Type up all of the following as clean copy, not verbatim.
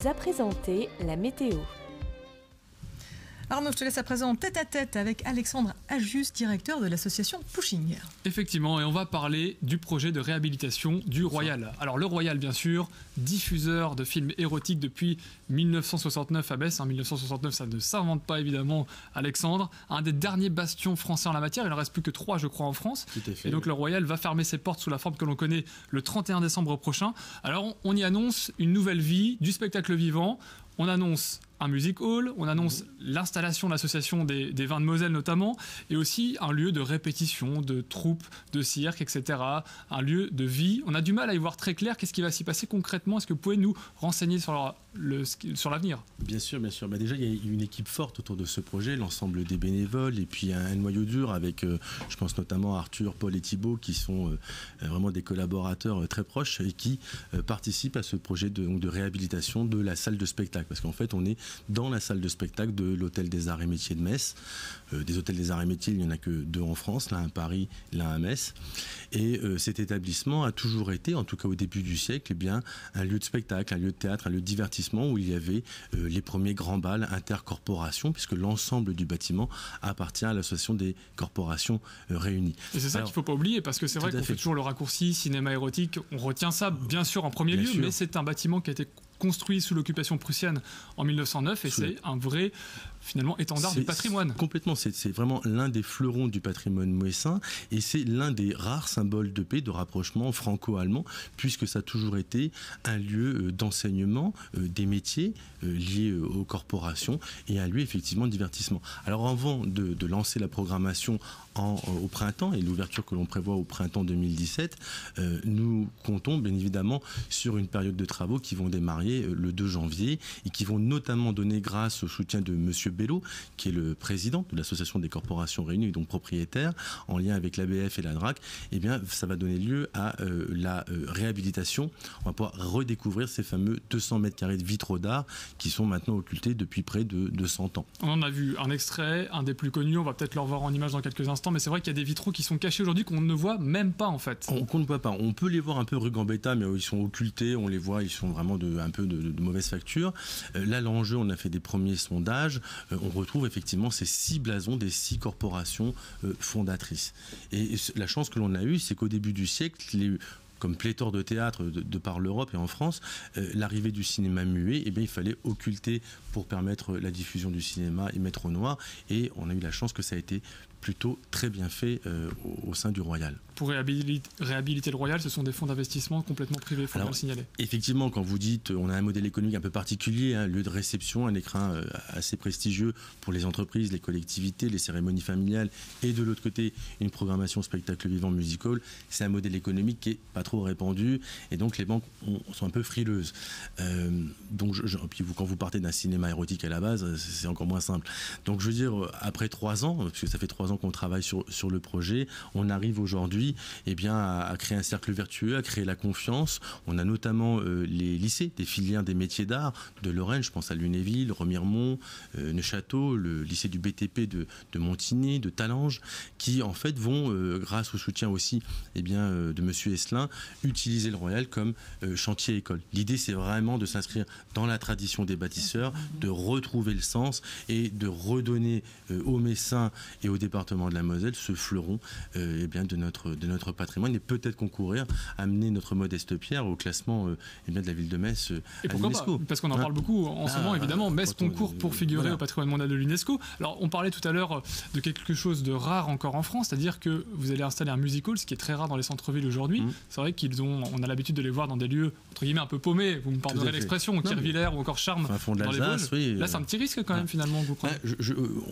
A présenté la météo. Arnaud, je te laisse à présent tête à tête avec Alexandre Agius, directeur de l'association Pushing. Effectivement, et on va parler du projet de réhabilitation du Royal. Alors le Royal, bien sûr, diffuseur de films érotiques depuis 1969 à Metz. 1969, ça ne s'invente pas évidemment, Alexandre. Un des derniers bastions français en la matière. Il n'en reste plus que 3, je crois, en France. Tout à fait, et donc le Royal va fermer ses portes sous la forme que l'on connaît le 31 décembre prochain. Alors on y annonce une nouvelle vie, du spectacle vivant. On annonce un music hall, on annonce l'installation de l'association des vins de Moselle notamment, et aussi un lieu de répétition, de troupes, de cirque, etc. Un lieu de vie. On a du mal à y voir très clair. Qu'est-ce qui va s'y passer concrètement? Est-ce que vous pouvez nous renseigner sur l'avenir? Bien sûr, bien sûr. Déjà, il y a une équipe forte autour de ce projet, l'ensemble des bénévoles, et puis un noyau dur avec, je pense notamment à Arthur, Paul et Thibaut, qui sont vraiment des collaborateurs très proches et qui participent à ce projet de réhabilitation de la salle de spectacle. Parce qu'en fait, on est dans la salle de spectacle de l'Hôtel des Arts et Métiers de Metz. Des hôtels des Arts et Métiers, il n'y en a que 2 en France, l'un à Paris, l'un à Metz. Et cet établissement a toujours été, en tout cas au début du siècle, un lieu de spectacle, un lieu de théâtre, un lieu de divertissement où il y avait les premiers grands bals intercorporations, puisque l'ensemble du bâtiment appartient à l'association des corporations réunies. Et c'est ça qu'il ne faut pas oublier, parce que c'est vrai qu'on fait toujours le raccourci cinéma érotique. On retient ça, bien sûr, en premier lieu, mais c'est un bâtiment qui a été construit sous l'occupation prussienne en 1909 et c'est un vrai finalement étendard du patrimoine. Complètement, c'est vraiment l'un des fleurons du patrimoine messin et c'est l'un des rares symboles de paix, de rapprochement franco-allemand, puisque ça a toujours été un lieu d'enseignement des métiers liés aux corporations et un lieu effectivement de divertissement. Alors avant de lancer la programmation au printemps et l'ouverture que l'on prévoit au printemps 2017, nous comptons bien évidemment sur une période de travaux qui vont démarrer le 2 janvier et qui vont notamment donner grâce au soutien de Monsieur Bello, qui est le président de l'association des corporations réunies et donc propriétaire, en lien avec l'ABF et la DRAC, eh bien ça va donner lieu à la réhabilitation. On va pouvoir redécouvrir ces fameux 200 mètres carrés de vitraux d'art qui sont maintenant occultés depuis près de 200 ans. On en a vu un extrait, un des plus connus, on va peut-être le revoir en image dans quelques instants, mais c'est vrai qu'il y a des vitraux qui sont cachés aujourd'hui qu'on ne voit même pas en fait. Qu'on ne voit pas. On peut les voir un peu rue Gambetta, mais ils sont occultés, on les voit, ils sont vraiment un peu de mauvaise facture. Là, l'enjeu, on a fait des premiers sondages, on retrouve effectivement ces 6 blasons des 6 corporations fondatrices. Et la chance que l'on a eue, c'est qu'au début du siècle, comme pléthore de théâtre de par l'Europe et en France, l'arrivée du cinéma muet, eh bien, il fallait occulter pour permettre la diffusion du cinéma et mettre au noir. Et on a eu la chance que ça a été plutôt très bien fait au sein du Royal. Pour réhabiliter le Royal, ce sont des fonds d'investissement complètement privés, il faut bien le signaler. Effectivement, quand vous dites on a un modèle économique un peu particulier, un lieu de réception, un écrin assez prestigieux pour les entreprises, les collectivités, les cérémonies familiales, et de l'autre côté, une programmation spectacle vivant musical, c'est un modèle économique qui n'est pas trop répandu, et donc les banques sont un peu frileuses. Donc, puis quand vous partez d'un cinéma érotique à la base, c'est encore moins simple. Donc je veux dire, après 3 ans, parce que ça fait 3 ans qu'on travaille sur le projet, on arrive aujourd'hui à créer un cercle vertueux, à créer la confiance. On a notamment les lycées, des filières des métiers d'art de Lorraine, je pense à Lunéville, Remiremont, Neuchâteau, le lycée du BTP de Montigny, de Talange, qui en fait vont, grâce au soutien aussi de Monsieur Esselin, utiliser le Royal comme chantier école. L'idée, c'est vraiment de s'inscrire dans la tradition des bâtisseurs, de retrouver le sens et de redonner aux Messins et au département de la Moselle ce fleuron de notre patrimoine et peut-être concourir à amener notre modeste pierre au classement de la ville de Metz à l'UNESCO. Parce qu'on en parle beaucoup en ce moment, évidemment. Metz concourt pour figurer au patrimoine mondial de l'UNESCO. Alors, on parlait tout à l'heure de quelque chose de rare encore en France, c'est-à-dire que vous allez installer un music hall, ce qui est très rare dans les centres-villes aujourd'hui. C'est vrai on a l'habitude de les voir dans des lieux, entre guillemets, un peu paumés, vous me pardonnerez l'expression, Kirchwiller ou encore Charmes, dans les Vosges. Oui, là, c'est un petit risque quand même, finalement, que vous prenez.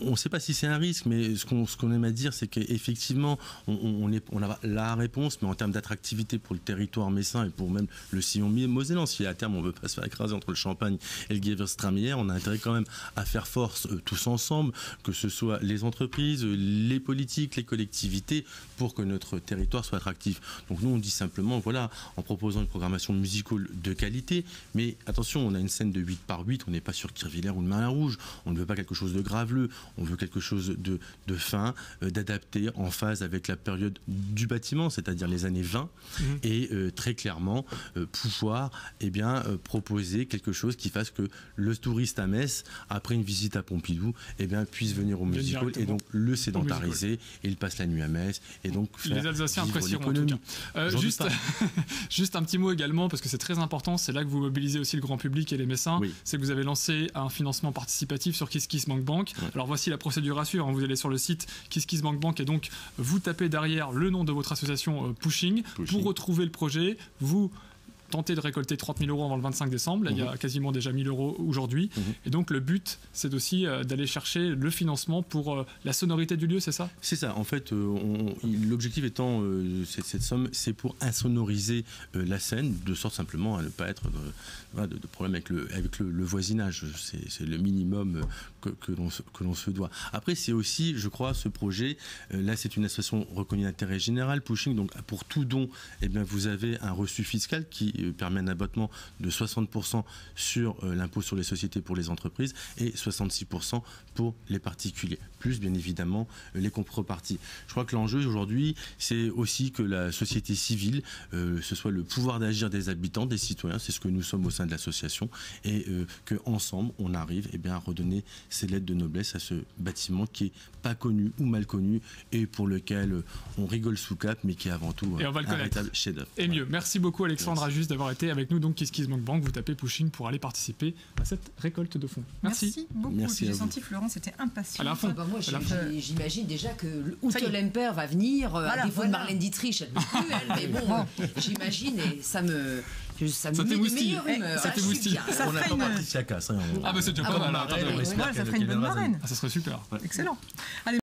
On ne sait pas si c'est un risque, mais ce qu'on aime à dire, c'est qu'effectivement, on a la réponse, mais en termes d'attractivité pour le territoire messin et pour même le sillon mosellan, si à terme on ne veut pas se faire écraser entre le Champagne et le Gewürztraminer, on a intérêt quand même à faire force tous ensemble, que ce soit les entreprises, les politiques, les collectivités, pour que notre territoire soit attractif. Donc nous, on dit simplement simplement, voilà, en proposant une programmation musicale de qualité. Mais attention, on a une scène de 8x8, on n'est pas sur Kirchvillers ou le Moulin-Rouge. On ne veut pas quelque chose de graveleux, on veut quelque chose de fin, d'adapté, en phase avec la période du bâtiment, c'est-à-dire les années 20, et très clairement pouvoir proposer quelque chose qui fasse que le touriste à Metz, après une visite à Pompidou, puisse venir au musical et donc le sédentariser, et il passe la nuit à Metz, et donc les Alsaciens apprécieront en tout cas. Juste un petit mot également, parce que c'est très important, c'est là que vous mobilisez aussi le grand public et les Messins, oui. C'est que vous avez lancé un financement participatif sur KissKissBankBank. Oui. Alors voici la procédure à suivre, vous allez sur le site KissKissBankBank et donc vous tapez derrière le nom de votre association Pushing pour retrouver le projet, vous tenter de récolter 30 000 euros avant le 25 décembre. Là, il y a quasiment déjà 1 000 euros aujourd'hui. Et donc, le but, c'est aussi d'aller chercher le financement pour la sonorité du lieu, c'est ça ? C'est ça. En fait, l'objectif étant, cette somme, c'est pour insonoriser la scène, de sorte simplement à ne pas être de problème avec le voisinage. C'est le minimum que l'on se doit. Après, c'est aussi, je crois, ce projet, là, c'est une association reconnue d'intérêt général, Pushing. Donc, pour tout don, vous avez un reçu fiscal qui permet un abattement de 60% sur l'impôt sur les sociétés pour les entreprises et 66% pour les particuliers, plus bien évidemment les contreparties. Je crois que l'enjeu aujourd'hui, c'est aussi que la société civile, ce soit le pouvoir d'agir des habitants, des citoyens, c'est ce que nous sommes au sein de l'association, et qu'ensemble, on arrive à redonner ces lettres de noblesse à ce bâtiment qui est pas connu ou mal connu et pour lequel on rigole sous cap, mais qui est avant tout un véritable chef-d'œuvre. Et mieux. Merci beaucoup Alexandre Ajus d'avoir été avec nous. Donc KissKissBankBank, vous tapez Pushing pour aller participer à cette récolte de fonds. Merci beaucoup. Merci. J'ai senti Florence était impatient. À la fin. Moi, j'imagine déjà que Ute Lemper va venir, à défaut de Marlène Dietrich, elle ne peut plus, elle, mais bon, j'imagine, et ça me met de meilleure humeur. Ça t'émoustille. On attend Patricia Cass. Ah bah c'est déjà pas mal. Ça ferait une bonne marraine. Ça serait super. Excellent. Allez.